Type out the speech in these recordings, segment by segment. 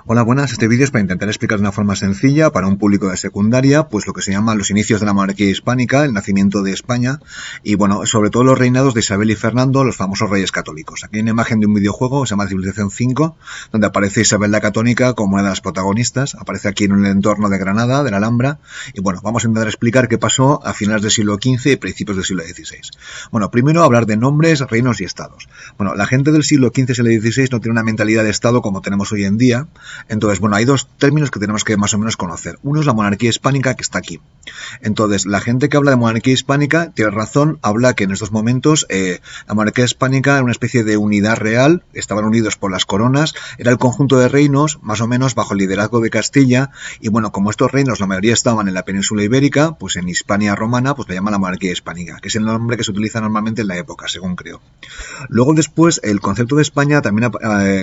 Hola, buenas. Este vídeo es para intentar explicar de una forma sencilla para un público de secundaria, pues lo que se llaman los inicios de la monarquía hispánica, el nacimiento de España y, bueno, sobre todo los reinados de Isabel y Fernando, los famosos reyes católicos. Aquí hay una imagen de un videojuego que se llama Civilización 5, donde aparece Isabel la Católica como una de las protagonistas. Aparece aquí en un entorno de Granada, de la Alhambra, y bueno, vamos a intentar explicar qué pasó a finales del siglo XV y principios del siglo XVI. Bueno, primero hablar de nombres, reinos y estados. Bueno, la gente del siglo XV y siglo XVI no tiene una mentalidad de estado como tenemos hoy en día. Entonces, bueno, hay dos términos que tenemos que más o menos conocer. Uno es la monarquía hispánica, que está aquí. Entonces, la gente que habla de monarquía hispánica tiene razón, habla que en estos momentos la monarquía hispánica era una especie de unidad real, estaban unidos por las coronas, era el conjunto de reinos, más o menos bajo el liderazgo de Castilla, y bueno, como estos reinos la mayoría estaban en la península ibérica, pues en Hispania romana, pues le llaman la monarquía hispánica, que es el nombre que se utiliza normalmente en la época, según creo. Luego después, el concepto de España también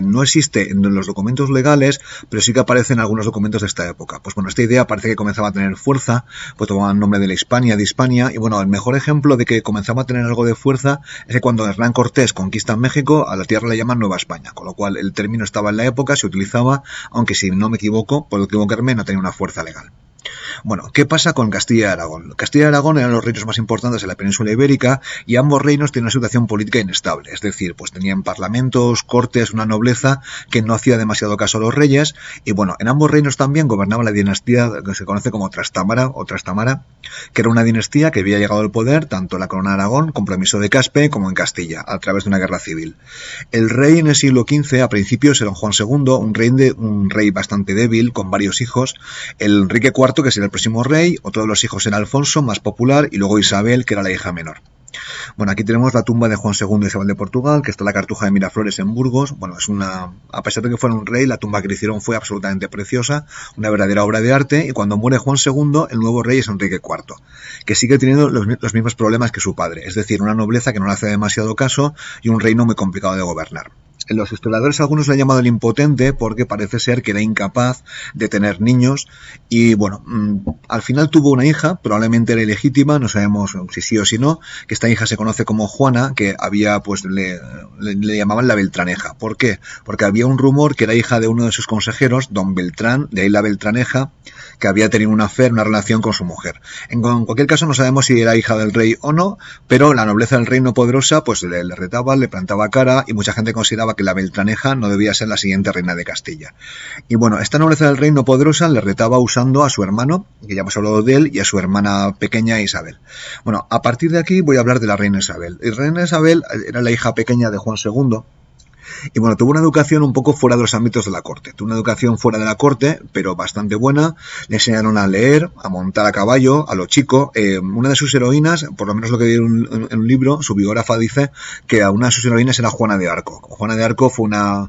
no existe en los documentos legales, pero sí que aparece en algunos documentos de esta época. Pues bueno, esta idea parece que comenzaba a tener fuerza, pues tomaban el nombre de la Hispania, de Hispania, y bueno, el mejor ejemplo de que comenzaba a tener algo de fuerza es que cuando Hernán Cortés conquista México, a la tierra le llaman Nueva España, con lo cual el término estaba en la época, se utilizaba, aunque si no me equivoco, por equivocarme, no tenía una fuerza legal. Bueno, ¿qué pasa con Castilla y Aragón? Castilla y Aragón eran los reinos más importantes de la península ibérica y ambos reinos tienen una situación política inestable, es decir, pues tenían parlamentos, cortes, una nobleza que no hacía demasiado caso a los reyes y bueno, en ambos reinos también gobernaba la dinastía que se conoce como Trastámara o Trastamara, que era una dinastía que había llegado al poder tanto en la corona de Aragón, con permiso de Caspe, como en Castilla, a través de una guerra civil. El rey en el siglo XV, a principios, era Juan II, un rey bastante débil, con varios hijos, el Enrique IV, que sería el próximo rey, otro de los hijos era Alfonso, más popular, y luego Isabel, que era la hija menor. Bueno, aquí tenemos la tumba de Juan II y Isabel de Portugal, que está en la Cartuja de Miraflores en Burgos. Bueno, a pesar de que fuera un rey, la tumba que le hicieron fue absolutamente preciosa, una verdadera obra de arte, y cuando muere Juan II, el nuevo rey es Enrique IV, que sigue teniendo los mismos problemas que su padre, es decir, una nobleza que no le hace demasiado caso y un reino muy complicado de gobernar. Los historiadores algunos le han llamado el impotente porque parece ser que era incapaz de tener niños y bueno, al final tuvo una hija, probablemente era ilegítima, no sabemos si sí o si no, que esta hija se conoce como Juana, que había pues le llamaban la Beltraneja. ¿Por qué? Porque había un rumor que era hija de uno de sus consejeros, don Beltrán, de ahí la Beltraneja, que había tenido una relación con su mujer. En cualquier caso no sabemos si era hija del rey o no, pero la nobleza del reino poderosa pues le retaba, le plantaba cara y mucha gente consideraba que la Beltraneja no debía ser la siguiente reina de Castilla. Y bueno, esta nobleza del reino poderosa le retaba usando a su hermano, que ya hemos hablado de él, y a su hermana pequeña Isabel. Bueno, a partir de aquí voy a hablar de la reina Isabel. La reina Isabel era la hija pequeña de Juan II, y bueno, tuvo una educación un poco fuera de los ámbitos de la corte. Tuvo una educación fuera de la corte, pero bastante buena. Le enseñaron a leer, a montar a caballo, a lo chico. Una de sus heroínas, por lo menos lo que vi en un libro, su biógrafa dice que una de sus heroínas era Juana de Arco. Juana de Arco fue una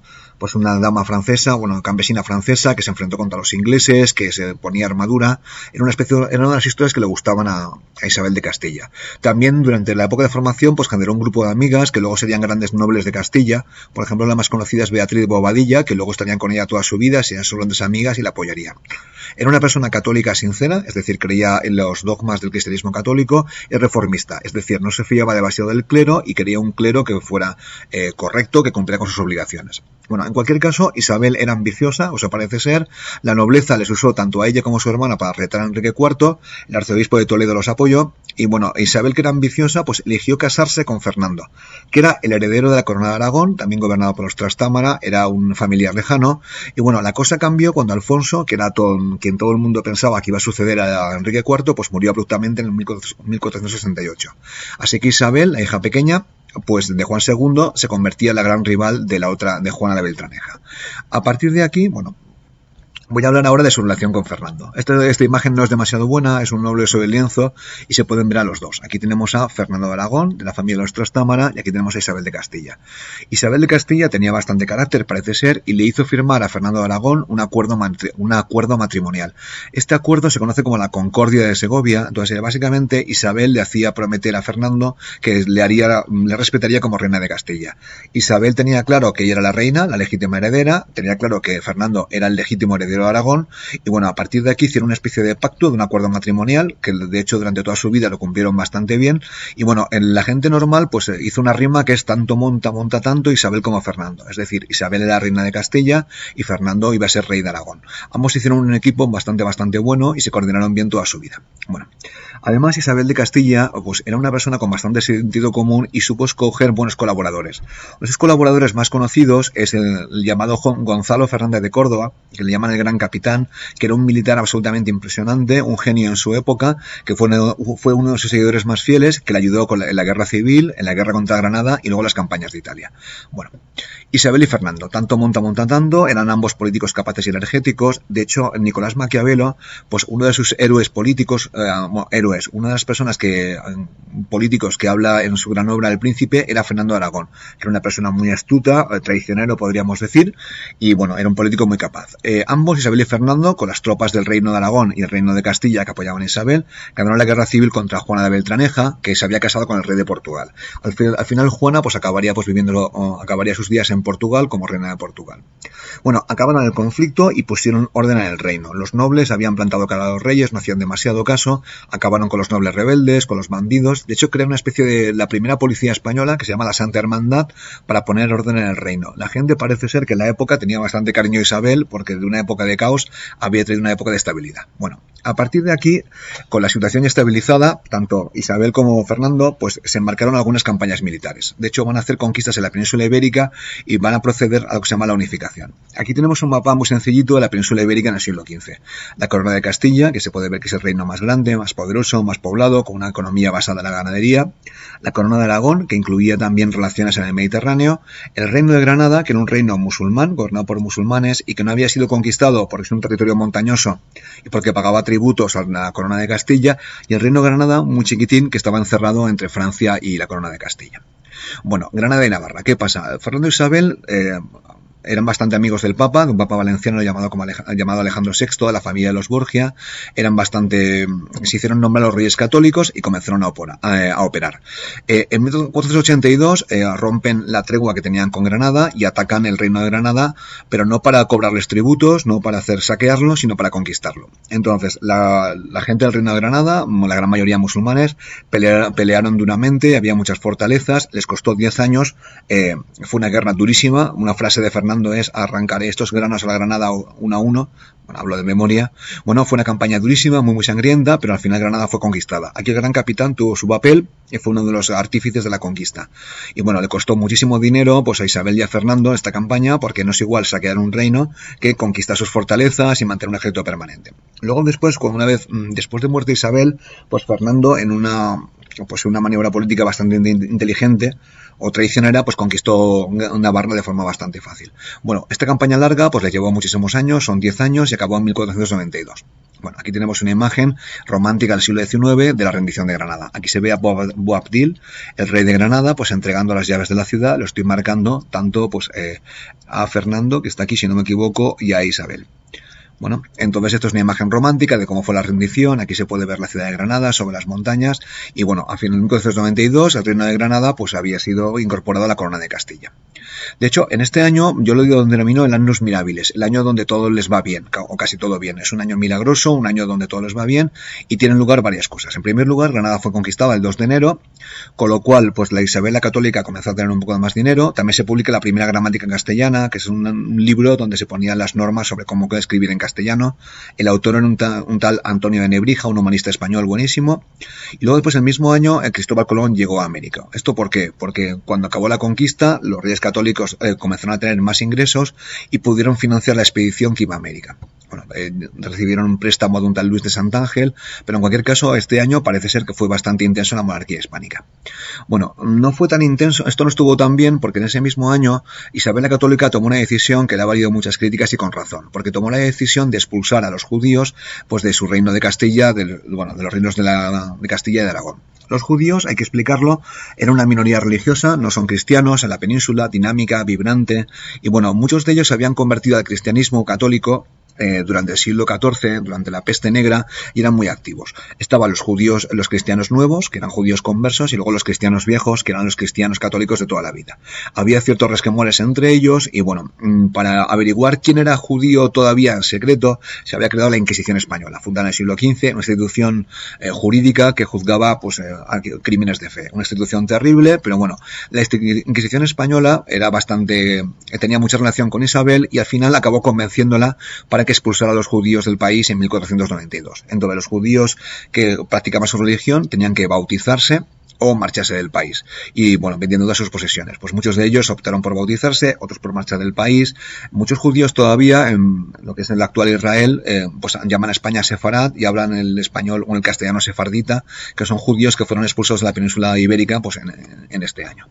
dama francesa, campesina francesa, que se enfrentó contra los ingleses, que se ponía armadura. Era una de las historias que le gustaban a Isabel de Castilla. También durante la época de formación, pues generó un grupo de amigas que luego serían grandes nobles de Castilla. Por ejemplo, la más conocida es Beatriz de Bobadilla, que luego estarían con ella toda su vida, serían sus grandes amigas y la apoyarían. Era una persona católica sincera, es decir, creía en los dogmas del cristianismo católico, y reformista, es decir, no se fiaba demasiado del clero y quería un clero que fuera correcto, que cumpliera con sus obligaciones. Bueno, en cualquier caso, Isabel era ambiciosa, o sea, parece ser, la nobleza les usó tanto a ella como a su hermana para retar a Enrique IV, el arzobispo de Toledo los apoyó, y bueno, Isabel, que era ambiciosa, pues eligió casarse con Fernando, que era el heredero de la corona de Aragón, también gobernado por los Trastámara, era un familiar lejano, y bueno, la cosa cambió cuando Alfonso, que era quien todo el mundo pensaba que iba a suceder a Enrique IV, pues murió abruptamente en 1468. Así que Isabel, la hija pequeña, pues de Juan II, se convertía en la gran rival de la otra, de Juana la Beltraneja. A partir de aquí, bueno, voy a hablar ahora de su relación con Fernando. Esta imagen no es demasiado buena, es un noble sobre el lienzo y se pueden ver a los dos. Aquí tenemos a Fernando de Aragón, de la familia de los Trastámara, y aquí tenemos a Isabel de Castilla. Isabel de Castilla tenía bastante carácter, parece ser, y le hizo firmar a Fernando de Aragón un acuerdo matrimonial. Este acuerdo se conoce como la Concordia de Segovia. Entonces, básicamente, Isabel le hacía prometer a Fernando que le respetaría como reina de Castilla. Isabel tenía claro que ella era la reina, la legítima heredera, tenía claro que Fernando era el legítimo heredero heredero de Aragón, y bueno, a partir de aquí hicieron una especie de pacto, de un acuerdo matrimonial, que de hecho durante toda su vida lo cumplieron bastante bien, y bueno, la gente normal pues hizo una rima que es tanto monta tanto Isabel como Fernando, es decir, Isabel era reina de Castilla y Fernando iba a ser rey de Aragón. Ambos hicieron un equipo bastante bueno y se coordinaron bien toda su vida. Bueno, además Isabel de Castilla pues era una persona con bastante sentido común y supo escoger buenos colaboradores. Los colaboradores más conocidos es el llamado Gonzalo Fernández de Córdoba, que le llaman el Gran Capitán, que era un militar absolutamente impresionante, un genio en su época, que fue uno de sus seguidores más fieles, que le ayudó en la guerra civil, en la guerra contra Granada y luego las campañas de Italia. Bueno, Isabel y Fernando, tanto tanto, eran ambos políticos capaces y energéticos. De hecho, Nicolás Maquiavelo, pues uno de sus héroes políticos, una de las personas políticos que habla en su gran obra El Príncipe, era Fernando de Aragón, que era una persona muy astuta, traicionero podríamos decir, y bueno, era un político muy capaz. Ambos, Isabel y Fernando, con las tropas del Reino de Aragón y el Reino de Castilla que apoyaban a Isabel, ganaron la guerra civil contra Juana de Beltraneja, que se había casado con el rey de Portugal. Al final Juana pues acabaría sus días en Portugal como reina de Portugal. Bueno, acabaron el conflicto y pusieron orden en el reino. Los nobles habían plantado cara a los reyes, no hacían demasiado caso, acabaron con los nobles rebeldes, con los bandidos. De hecho, crearon una especie de la primera policía española que se llama la Santa Hermandad para poner orden en el reino. La gente parece ser que en la época tenía bastante cariño a Isabel porque de una época de caos había traído una época de estabilidad. Bueno, a partir de aquí, con la situación ya estabilizada, tanto Isabel como Fernando pues se embarcaron en algunas campañas militares. De hecho, van a hacer conquistas en la península ibérica y van a proceder a lo que se llama la unificación. Aquí tenemos un mapa muy sencillito de la península ibérica en el siglo XV. La corona de Castilla, que se puede ver que es el reino más grande, más poderoso, más poblado, con una economía basada en la ganadería. La corona de Aragón, que incluía también relaciones en el Mediterráneo. El reino de Granada, que era un reino musulmán, gobernado por musulmanes y que no había sido conquistado porque es un territorio montañoso y porque pagaba tributos a la corona de Castilla. Y el reino de Granada, muy chiquitín, que estaba encerrado entre Francia y la corona de Castilla. Bueno, Granada y Navarra, ¿qué pasa? Fernando e Isabel eran bastante amigos del Papa, de un Papa valenciano llamado Alejandro VI, de la familia de los Borgia. Se hicieron nombrar a los reyes católicos y comenzaron a operar. En 1482 rompen la tregua que tenían con Granada y atacan el reino de Granada, pero no para cobrarles tributos, no para hacer saquearlo, sino para conquistarlo. Entonces, la gente del reino de Granada, la gran mayoría musulmanes, pelearon duramente, había muchas fortalezas, les costó 10 años, fue una guerra durísima. Una frase de Fernando es: arrancaré estos granos a la Granada uno a uno. Bueno, hablo de memoria. Bueno, fue una campaña durísima, muy sangrienta, pero al final Granada fue conquistada. Aquí el Gran Capitán tuvo su papel y fue uno de los artífices de la conquista. Y bueno, le costó muchísimo dinero pues a Isabel y a Fernando esta campaña, porque no es igual saquear un reino que conquistar sus fortalezas y mantener un ejército permanente. Luego después de muerte de Isabel, pues Fernando en una maniobra política bastante inteligente o traicionera, pues conquistó Navarra de forma bastante fácil. Bueno, esta campaña larga pues le llevó muchísimos años, son 10 años y acabó en 1492. Bueno, aquí tenemos una imagen romántica del siglo XIX de la rendición de Granada. Aquí se ve a Boabdil, el rey de Granada, pues entregando las llaves de la ciudad. Lo estoy marcando tanto pues a Fernando, que está aquí si no me equivoco, y a Isabel. Bueno, entonces esto es una imagen romántica de cómo fue la rendición. Aquí se puede ver la ciudad de Granada sobre las montañas. Y bueno, a finales de 1492 el reino de Granada pues había sido incorporado a la corona de Castilla. De hecho, en este año yo lo denomino el annus mirabilis, el año donde todo les va bien, o casi todo bien. Es un año milagroso, un año donde todo les va bien y tienen lugar varias cosas. En primer lugar, Granada fue conquistada el 2 de enero, con lo cual pues la Isabel la Católica comenzó a tener un poco más dinero. También se publica la primera gramática castellana, que es un libro donde se ponían las normas sobre cómo escribir en castellano. El autor era un tal Antonio de Nebrija, un humanista español buenísimo. Y luego después, el mismo año, Cristóbal Colón llegó a América. ¿Esto por qué? Porque cuando acabó la conquista, los reyes católicos comenzaron a tener más ingresos y pudieron financiar la expedición que iba a América. Bueno, recibieron un préstamo de un tal Luis de Santángel, pero en cualquier caso este año parece ser que fue bastante intenso en la monarquía hispánica. Bueno, no fue tan intenso, esto no estuvo tan bien porque en ese mismo año Isabel la Católica tomó una decisión que le ha valido muchas críticas y con razón, porque tomó la decisión de expulsar a los judíos pues de su reino de Castilla, de los reinos de Castilla y de Aragón. Los judíos, hay que explicarlo, eran una minoría religiosa, no son cristianos, en la península, dinámica, vibrante, y bueno, muchos de ellos se habían convertido al cristianismo católico durante el siglo XIV, durante la peste negra, y eran muy activos. Estaban los judíos, los cristianos nuevos, que eran judíos conversos, y luego los cristianos viejos, que eran los cristianos católicos de toda la vida. Había ciertos resquemores entre ellos, y bueno, para averiguar quién era judío todavía en secreto, se había creado la Inquisición española, fundada en el siglo XV, una institución jurídica que juzgaba pues crímenes de fe. Una institución terrible, pero bueno, la Inquisición española era tenía mucha relación con Isabel, y al final acabó convenciéndola para que expulsara a los judíos del país en 1492. Entonces los judíos que practicaban su religión tenían que bautizarse o marcharse del país, y bueno, vendiendo todas sus posesiones. Pues muchos de ellos optaron por bautizarse, otros por marchar del país. Muchos judíos todavía, en lo que es el actual Israel, pues llaman a España Sefarad y hablan el español o el castellano sefardita, que son judíos que fueron expulsados de la península ibérica pues en este año.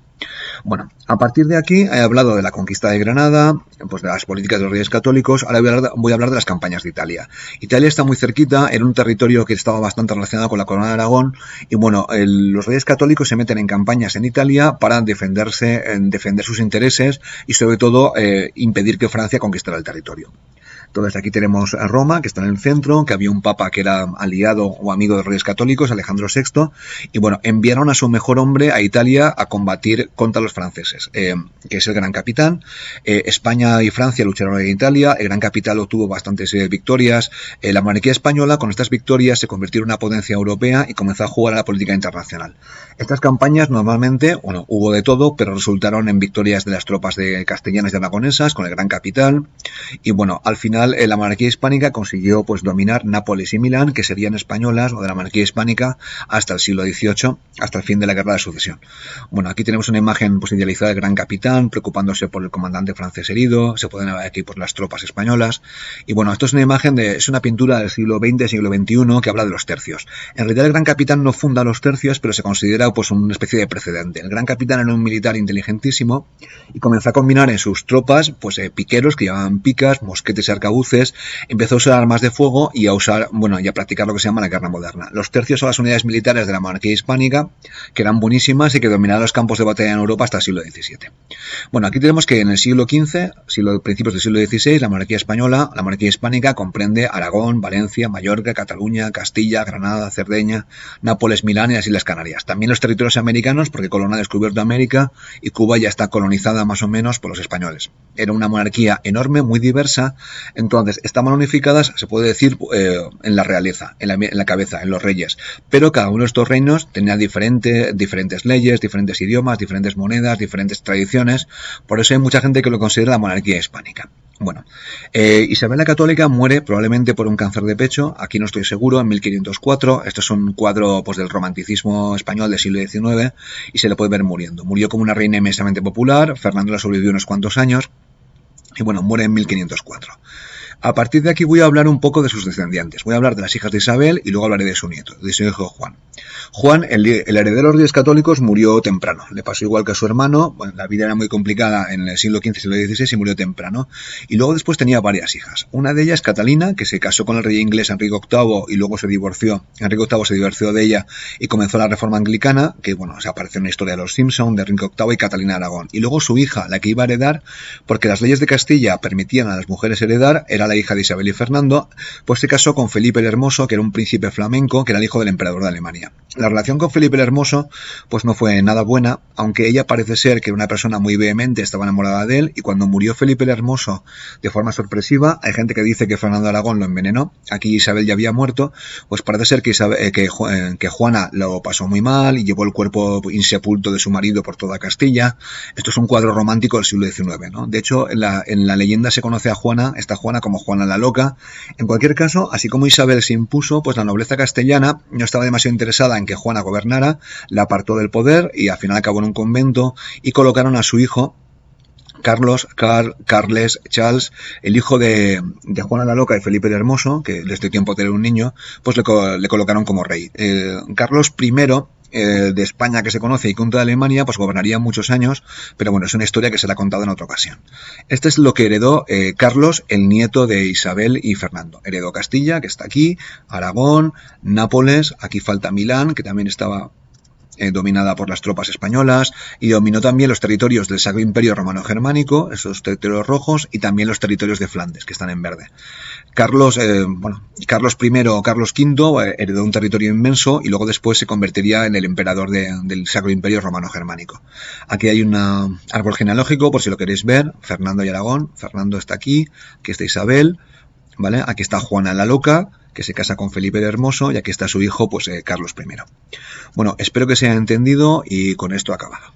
Bueno, a partir de aquí he hablado de la conquista de Granada, pues de las políticas de los reyes católicos. Ahora voy a hablar de las campañas de Italia. Italia está muy cerquita, era un territorio que estaba bastante relacionado con la corona de Aragón, y bueno, los reyes católicos se meten en campañas en Italia para defender sus intereses y sobre todo impedir que Francia conquistara el territorio. Entonces aquí tenemos a Roma, que está en el centro, que había un papa que era aliado o amigo de los reyes católicos, Alejandro VI, y bueno, enviaron a su mejor hombre a Italia a combatir contra los franceses, que es el Gran Capitán. España y Francia lucharon en Italia, el Gran Capitán obtuvo bastantes victorias. La monarquía española, con estas victorias, se convirtió en una potencia europea y comenzó a jugar a la política internacional. Estas campañas normalmente, bueno, hubo de todo, pero resultaron en victorias de las tropas castellanas y aragonesas con el Gran Capitán, y bueno, al final la monarquía hispánica consiguió pues dominar Nápoles y Milán, que serían españolas o de la monarquía hispánica, hasta el siglo XVIII, hasta el fin de la Guerra de Sucesión. Bueno, aquí tenemos una imagen pues idealizada del Gran Capitán preocupándose por el comandante francés herido. Se pueden ver aquí por las tropas españolas, y bueno, esto es una imagen es una pintura del siglo XX, siglo XXI, que habla de los tercios. En realidad el Gran Capitán no funda los tercios, pero se considera pues una especie de precedente. El Gran Capitán era un militar inteligentísimo y comenzó a combinar en sus tropas pues piqueros que llevaban picas, mosquetes y arcabuces. Empezó a usar armas de fuego y a practicar lo que se llama la guerra moderna. Los tercios son las unidades militares de la monarquía hispánica, que eran buenísimas y que dominaron los campos de batalla en Europa hasta el siglo XVII. Bueno, aquí tenemos que en el siglo XV, principios del siglo XVI, la monarquía española, la monarquía hispánica, comprende Aragón, Valencia, Mallorca, Cataluña, Castilla, Granada, Cerdeña, Nápoles, Milán y las Islas Canarias. También los territorios americanos, porque Colón ha descubierto América y Cuba ya está colonizada más o menos por los españoles. Era una monarquía enorme, muy diversa. Entonces, estaban unificadas, se puede decir, en la realeza, en la cabeza, en los reyes. Pero cada uno de estos reinos tenía diferentes leyes, diferentes idiomas, diferentes monedas, diferentes tradiciones. Por eso hay mucha gente que lo considera la monarquía hispánica. Bueno, Isabel la Católica muere probablemente por un cáncer de pecho, aquí no estoy seguro, en 1504. Esto es un cuadro pues del romanticismo español del siglo XIX y se le puede ver muriendo. Murió como una reina inmensamente popular, Fernando la sobrevivió unos cuantos años y bueno, muere en 1504. A partir de aquí voy a hablar un poco de sus descendientes. Voy a hablar de las hijas de Isabel y luego hablaré de su nieto, de su hijo Juan. Juan, el heredero de los reyes católicos, murió temprano. Le pasó igual que a su hermano. Bueno, la vida era muy complicada en el siglo XV y siglo XVI y murió temprano. Y luego después tenía varias hijas. Una de ellas, Catalina, que se casó con el rey inglés Enrique VIII y luego se divorció. Enrique VIII se divorció de ella y comenzó la reforma anglicana, que bueno, se apareció en la historia de los Simpson, de Enrique VIII y Catalina de Aragón. Y luego su hija, la que iba a heredar, porque las leyes de Castilla permitían a las mujeres heredar, era la hija de Isabel y Fernando, pues se casó con Felipe el Hermoso, que era un príncipe flamenco, que era el hijo del emperador de Alemania. La relación con Felipe el Hermoso pues no fue nada buena, aunque ella parece ser que era una persona muy vehemente, estaba enamorada de él, y cuando murió Felipe el Hermoso de forma sorpresiva, hay gente que dice que Fernando de Aragón lo envenenó. Aquí Isabel ya había muerto, pues parece ser que Juana lo pasó muy mal y llevó el cuerpo insepulto de su marido por toda Castilla. Esto es un cuadro romántico del siglo XIX, ¿no? De hecho, en la leyenda se conoce a esta Juana como Juana la Loca. En cualquier caso, así como Isabel se impuso, pues la nobleza castellana no estaba demasiado interesada en que Juana gobernara, la apartó del poder y al final acabó en un convento y colocaron a su hijo Carles, Charles, el hijo de Juana la Loca y Felipe el Hermoso, que les dio tiempo a tener un niño, pues le colocaron como rey. Carlos I de España, que se conoce, y contra Alemania, pues gobernaría muchos años, pero bueno, es una historia que se la ha contado en otra ocasión. Este es lo que heredó Carlos, el nieto de Isabel y Fernando. Heredó Castilla, que está aquí, Aragón, Nápoles, aquí falta Milán, que también estaba dominada por las tropas españolas, y dominó también los territorios del Sacro Imperio Romano-Germánico, esos territorios rojos, y también los territorios de Flandes, que están en verde. Carlos I o Carlos V heredó un territorio inmenso y luego después se convertiría en el emperador del Sacro Imperio Romano-Germánico. Aquí hay un árbol genealógico, por si lo queréis ver: Fernando y Aragón. Fernando está aquí está Isabel, ¿vale? Aquí está Juana la Loca, que se casa con Felipe el Hermoso, y aquí está su hijo, pues Carlos I. Bueno, espero que se haya entendido y con esto acabado.